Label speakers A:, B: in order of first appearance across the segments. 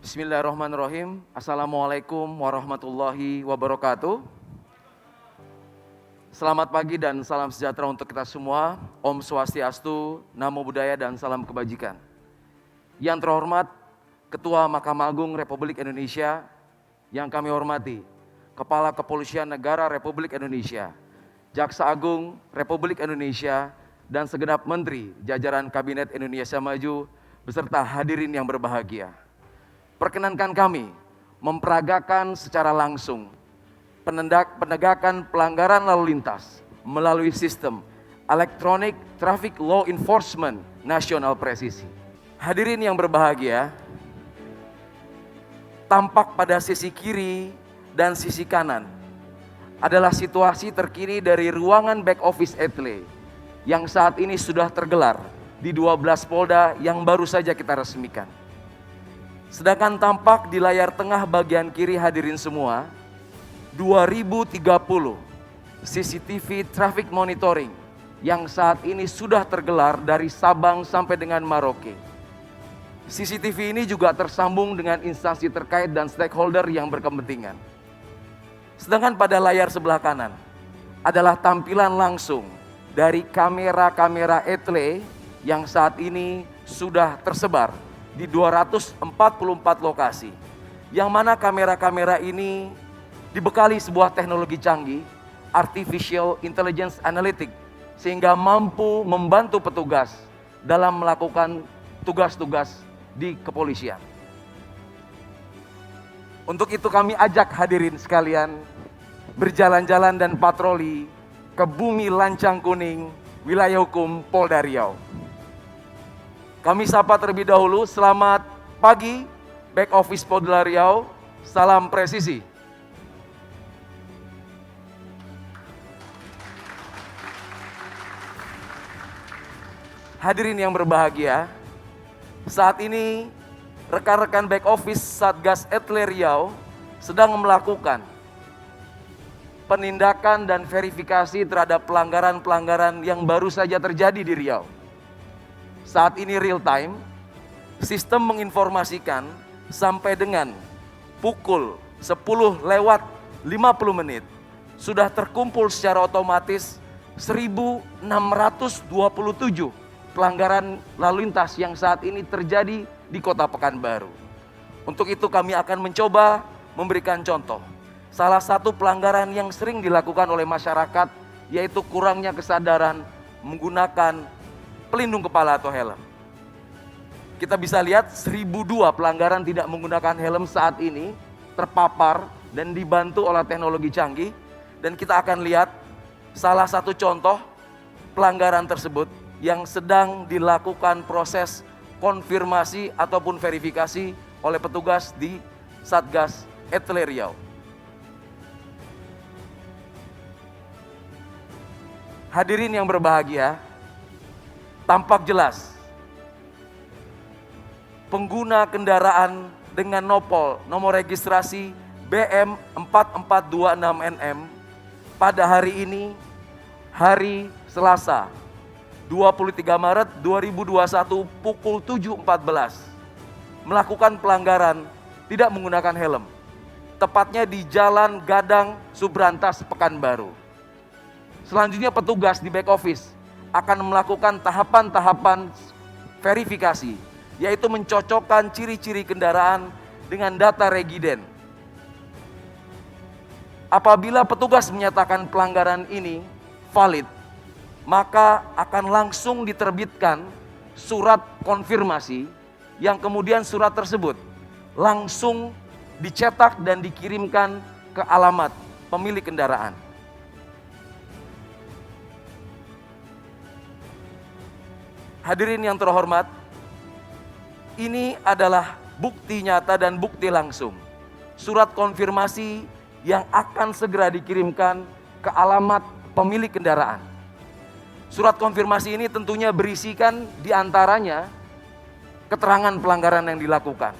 A: Bismillahirrahmanirrahim. Assalamualaikum warahmatullahi wabarakatuh. Selamat pagi dan salam sejahtera untuk kita semua. Om Swastiastu, Namo Buddhaya dan salam kebajikan. Yang terhormat Ketua Mahkamah Agung Republik Indonesia, yang kami hormati Kepala Kepolisian Negara Republik Indonesia, Jaksa Agung Republik Indonesia, dan segenap Menteri jajaran Kabinet Indonesia Maju beserta hadirin yang berbahagia. Perkenankan kami memperagakan secara langsung penegakan pelanggaran lalu lintas melalui sistem Electronic Traffic Law Enforcement Nasional Presisi. Hadirin yang berbahagia, tampak pada sisi kiri dan sisi kanan adalah situasi terkini dari ruangan back office Etle yang saat ini sudah tergelar di 12 Polda yang baru saja kita resmikan. Sedangkan tampak di layar tengah bagian kiri hadirin semua, 2030 CCTV traffic monitoring yang saat ini sudah tergelar dari Sabang sampai dengan Merauke. CCTV ini juga tersambung dengan instansi terkait dan stakeholder yang berkepentingan. Sedangkan pada layar sebelah kanan adalah tampilan langsung dari kamera-kamera Etle yang saat ini sudah tersebar di 244 lokasi, yang mana kamera-kamera ini dibekali sebuah teknologi canggih, Artificial Intelligence Analytics, sehingga mampu membantu petugas dalam melakukan tugas-tugas di kepolisian. Untuk itu kami ajak hadirin sekalian berjalan-jalan dan patroli ke bumi Lancang Kuning, wilayah hukum Polda Riau. Kami sapa terlebih dahulu, selamat pagi back office Polda Riau, salam presisi. Hadirin yang berbahagia, saat ini rekan-rekan back office Satgas Etle Riau sedang melakukan penindakan dan verifikasi terhadap pelanggaran-pelanggaran yang baru saja terjadi di Riau. Saat ini real time, sistem menginformasikan sampai dengan pukul 10 lewat 50 menit sudah terkumpul secara otomatis 1.627 pelanggaran lalu lintas yang saat ini terjadi di Kota Pekanbaru. Untuk itu kami akan mencoba memberikan contoh. Salah satu pelanggaran yang sering dilakukan oleh masyarakat yaitu kurangnya kesadaran menggunakan pelindung kepala atau helm. Kita bisa lihat 1.002 pelanggaran tidak menggunakan helm saat ini terpapar dan dibantu oleh teknologi canggih. Dan kita akan lihat salah satu contoh pelanggaran tersebut yang sedang dilakukan proses konfirmasi ataupun verifikasi oleh petugas di Satgas Etle Riau. Hadirin yang berbahagia, tampak jelas pengguna kendaraan dengan nomor registrasi BM 4426NM pada hari ini, hari Selasa 23 Maret 2021 pukul 7.14 melakukan pelanggaran tidak menggunakan helm, tepatnya di Jalan Gadang Subrantas Pekanbaru. Selanjutnya petugas di back office akan melakukan tahapan-tahapan verifikasi, yaitu mencocokkan ciri-ciri kendaraan dengan data regiden. Apabila petugas menyatakan pelanggaran ini valid, maka akan langsung diterbitkan surat konfirmasi yang kemudian surat tersebut langsung dicetak dan dikirimkan ke alamat pemilik kendaraan. Hadirin yang terhormat, ini adalah bukti nyata dan bukti langsung. Surat konfirmasi yang akan segera dikirimkan ke alamat pemilik kendaraan. Surat konfirmasi ini tentunya berisikan diantaranya keterangan pelanggaran yang dilakukan,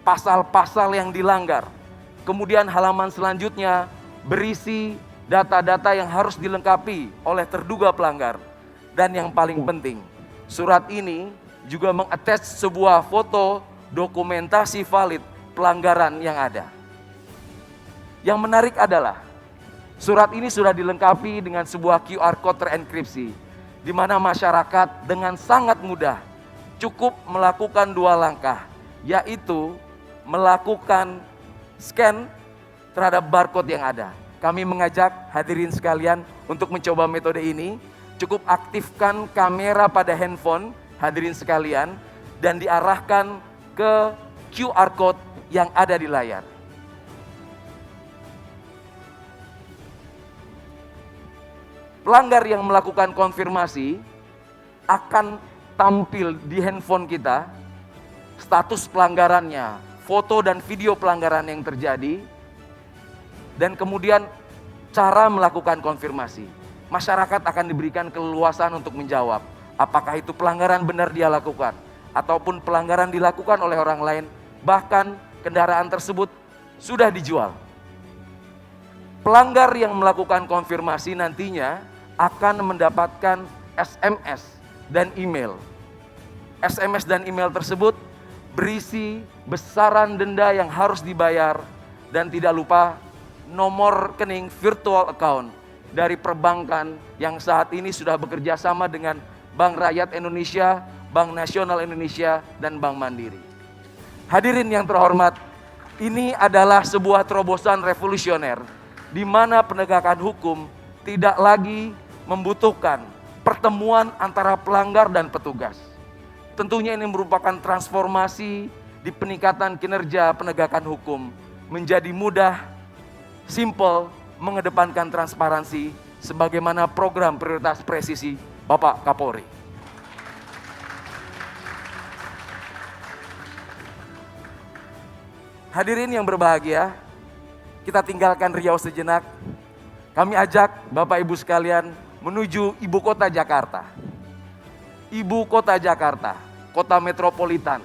A: pasal-pasal yang dilanggar. Kemudian halaman selanjutnya berisi data-data yang harus dilengkapi oleh terduga pelanggar. Dan yang paling penting, surat ini juga mengattach sebuah foto dokumentasi valid pelanggaran yang ada. Yang menarik adalah surat ini sudah dilengkapi dengan sebuah QR code terenkripsi, di mana masyarakat dengan sangat mudah cukup melakukan 2 langkah, yaitu melakukan scan terhadap barcode yang ada. Kami mengajak hadirin sekalian untuk mencoba metode ini. Cukup aktifkan kamera pada handphone hadirin sekalian dan diarahkan ke QR code yang ada di layar. Pelanggar yang melakukan konfirmasi akan tampil di handphone kita status pelanggarannya, foto dan video pelanggaran yang terjadi, dan kemudian cara melakukan konfirmasi. Masyarakat akan diberikan keleluasan untuk menjawab apakah itu pelanggaran benar dia lakukan ataupun pelanggaran dilakukan oleh orang lain, bahkan kendaraan tersebut sudah dijual. Pelanggar yang melakukan konfirmasi nantinya akan mendapatkan SMS dan email. SMS dan email tersebut berisi besaran denda yang harus dibayar dan tidak lupa nomor rekening virtual account dari perbankan yang saat ini sudah bekerja sama dengan Bank Rakyat Indonesia, Bank Nasional Indonesia, dan Bank Mandiri. Hadirin yang terhormat, ini adalah sebuah terobosan revolusioner di mana penegakan hukum tidak lagi membutuhkan pertemuan antara pelanggar dan petugas. Tentunya ini merupakan transformasi di peningkatan kinerja penegakan hukum menjadi mudah, simple, mengedepankan transparansi sebagaimana program prioritas presisi Bapak Kapolri. Hadirin yang berbahagia, kita tinggalkan Riau sejenak. Kami ajak Bapak Ibu sekalian menuju ibu kota Jakarta. Ibu kota Jakarta, kota metropolitan,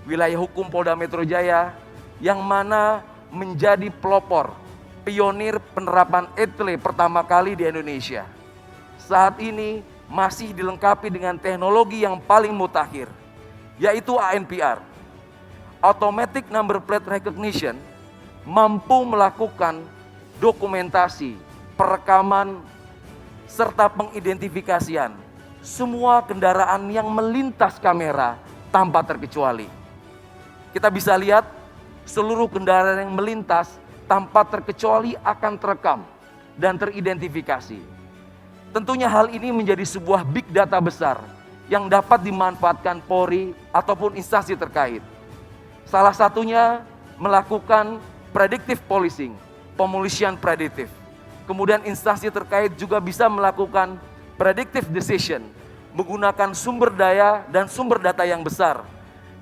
A: wilayah hukum Polda Metro Jaya yang mana menjadi pelopor pionir penerapan ETLE pertama kali di Indonesia. Saat ini masih dilengkapi dengan teknologi yang paling mutakhir, yaitu ANPR. Automatic Number Plate Recognition mampu melakukan dokumentasi, perekaman, serta pengidentifikasian semua kendaraan yang melintas kamera tanpa terkecuali. Kita bisa lihat seluruh kendaraan yang melintas tanpa terkecuali akan terekam dan teridentifikasi. Tentunya hal ini menjadi sebuah big data besar yang dapat dimanfaatkan Polri ataupun instansi terkait. Salah satunya melakukan predictive policing, pemolisian prediktif. Kemudian instansi terkait juga bisa melakukan predictive decision menggunakan sumber daya dan sumber data yang besar,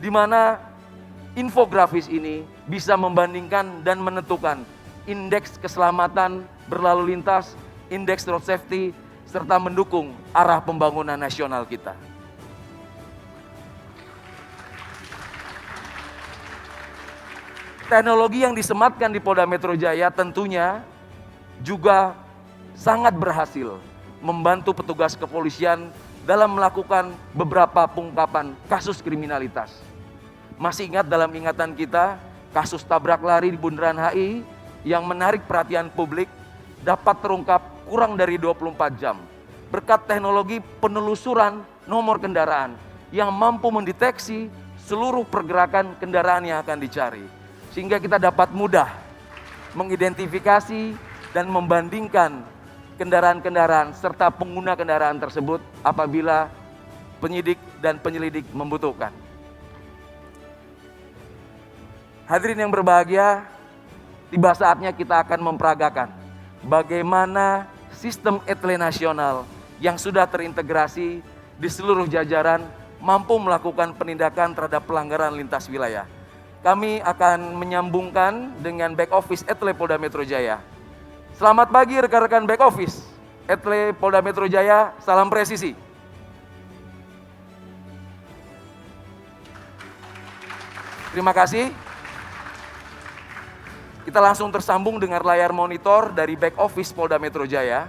A: di mana infografis ini bisa membandingkan dan menentukan indeks keselamatan berlalu lintas, indeks road safety, serta mendukung arah pembangunan nasional kita. Teknologi yang disematkan di Polda Metro Jaya tentunya juga sangat berhasil membantu petugas kepolisian dalam melakukan beberapa pengungkapan kasus kriminalitas. Masih ingat dalam ingatan kita kasus tabrak lari di Bundaran HI yang menarik perhatian publik dapat terungkap kurang dari 24 jam berkat teknologi penelusuran nomor kendaraan yang mampu mendeteksi seluruh pergerakan kendaraan yang akan dicari, sehingga kita dapat mudah mengidentifikasi dan membandingkan kendaraan-kendaraan serta pengguna kendaraan tersebut apabila penyidik dan penyelidik membutuhkan. Hadirin yang berbahagia, tiba saatnya kita akan memperagakan bagaimana sistem ETLE nasional yang sudah terintegrasi di seluruh jajaran mampu melakukan penindakan terhadap pelanggaran lintas wilayah. Kami akan menyambungkan dengan back office ETLE Polda Metro Jaya. Selamat pagi rekan-rekan back office ETLE Polda Metro Jaya, salam presisi. Terima kasih. Kita langsung tersambung dengan layar monitor dari back office Polda Metro Jaya,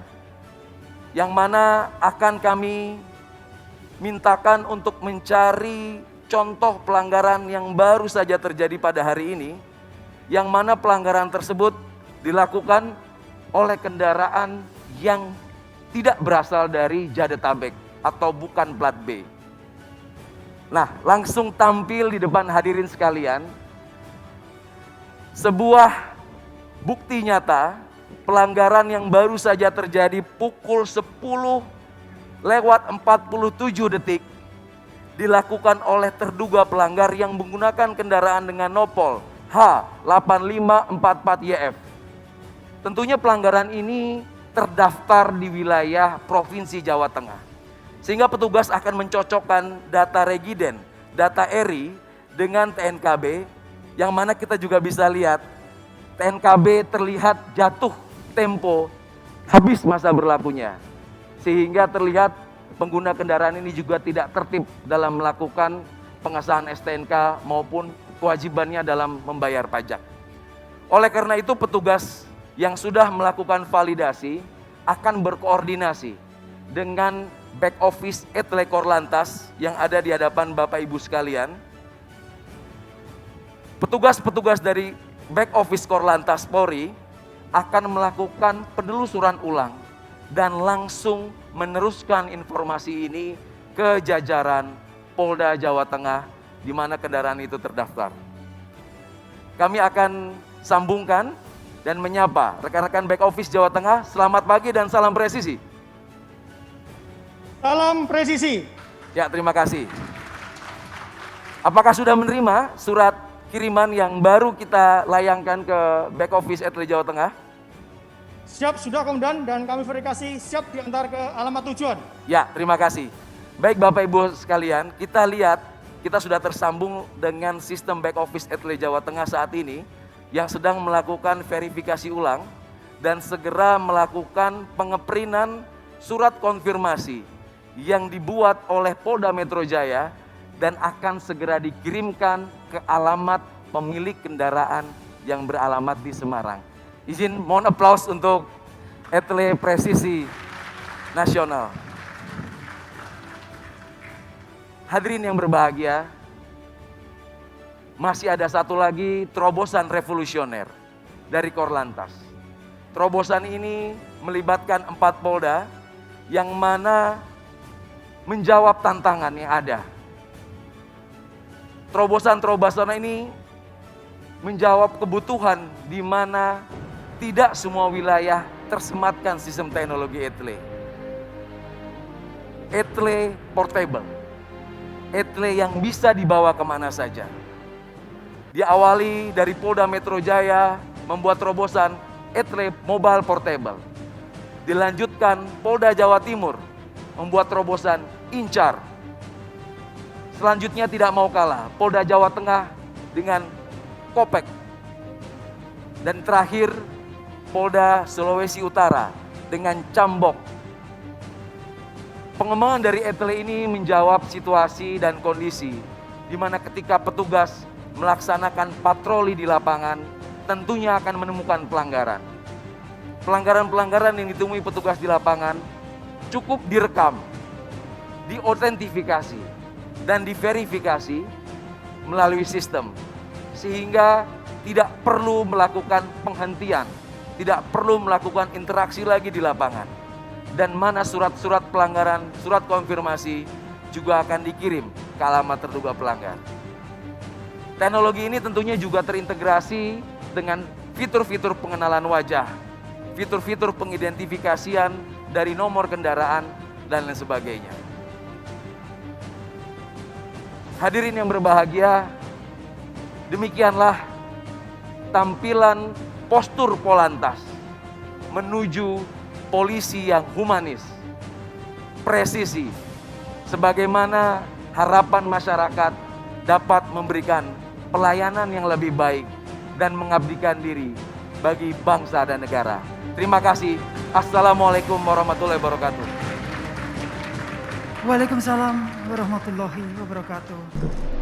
A: yang mana akan kami mintakan untuk mencari contoh pelanggaran yang baru saja terjadi pada hari ini, yang mana pelanggaran tersebut dilakukan oleh kendaraan yang tidak berasal dari Jadetabek atau bukan plat B. Nah, langsung tampil di depan hadirin sekalian sebuah bukti nyata pelanggaran yang baru saja terjadi pukul 10:47 dilakukan oleh terduga pelanggar yang menggunakan kendaraan dengan nopol H8544YF. Tentunya pelanggaran ini terdaftar di wilayah Provinsi Jawa Tengah. Sehingga petugas akan mencocokkan data regiden, data ERI dengan TNKB, yang mana kita juga bisa lihat TNKB terlihat jatuh tempo habis masa berlakunya. Sehingga terlihat pengguna kendaraan ini juga tidak tertib dalam melakukan pengesahan STNK maupun kewajibannya dalam membayar pajak. Oleh karena itu petugas yang sudah melakukan validasi akan berkoordinasi dengan back office Etle Korlantas yang ada di hadapan Bapak Ibu sekalian. Petugas-petugas dari back office Korlantas Polri akan melakukan penelusuran ulang dan langsung meneruskan informasi ini ke jajaran Polda Jawa Tengah di mana kendaraan itu terdaftar. Kami akan sambungkan dan menyapa rekan-rekan back office Jawa Tengah. Selamat pagi dan salam presisi.
B: Salam presisi.
A: Ya, terima kasih. Apakah sudah menerima surat kiriman yang baru kita layangkan ke back office Etle Jawa Tengah?
B: Siap, sudah Komandan, dan kami verifikasi siap diantar ke alamat tujuan.
A: Ya, terima kasih. Baik Bapak Ibu sekalian, kita lihat kita sudah tersambung dengan sistem back office Etle Jawa Tengah saat ini yang sedang melakukan verifikasi ulang dan segera melakukan pengeprintan surat konfirmasi yang dibuat oleh Polda Metro Jaya dan akan segera dikirimkan ke alamat pemilik kendaraan yang beralamat di Semarang. Izin mohon aplaus untuk Etle Presisi Nasional. Hadirin yang berbahagia, masih ada satu lagi terobosan revolusioner dari Korlantas. Terobosan ini melibatkan 4 Polda yang mana menjawab tantangan yang ada. Terobosan-terobosan ini menjawab kebutuhan di mana tidak semua wilayah tersematkan sistem teknologi Etle. Etle portable. Etle yang bisa dibawa kemana saja. Diawali dari Polda Metro Jaya membuat terobosan Etle Mobile Portable. Dilanjutkan Polda Jawa Timur membuat terobosan Incar. Selanjutnya tidak mau kalah Polda Jawa Tengah dengan Kopek. Dan terakhir Polda Sulawesi Utara dengan Cambok. Pengembangan dari Etle ini menjawab situasi dan kondisi di mana ketika petugas melaksanakan patroli di lapangan, tentunya akan menemukan pelanggaran. Pelanggaran-pelanggaran yang ditemui petugas di lapangan cukup direkam, diautentifikasi, dan diverifikasi melalui sistem. Sehingga tidak perlu melakukan penghentian, tidak perlu melakukan interaksi lagi di lapangan. Dan mana surat-surat pelanggaran, surat konfirmasi juga akan dikirim ke alamat terduga pelanggar. Teknologi ini tentunya juga terintegrasi dengan fitur-fitur pengenalan wajah, fitur-fitur pengidentifikasian dari nomor kendaraan, dan lain sebagainya. Hadirin yang berbahagia, demikianlah tampilan postur Polantas menuju polisi yang humanis, presisi, sebagaimana harapan masyarakat dapat memberikan pelayanan yang lebih baik dan mengabdikan diri bagi bangsa dan negara. Terima kasih. Assalamualaikum warahmatullahi wabarakatuh.
C: Waalaikumsalam warahmatullahi wabarakatuh.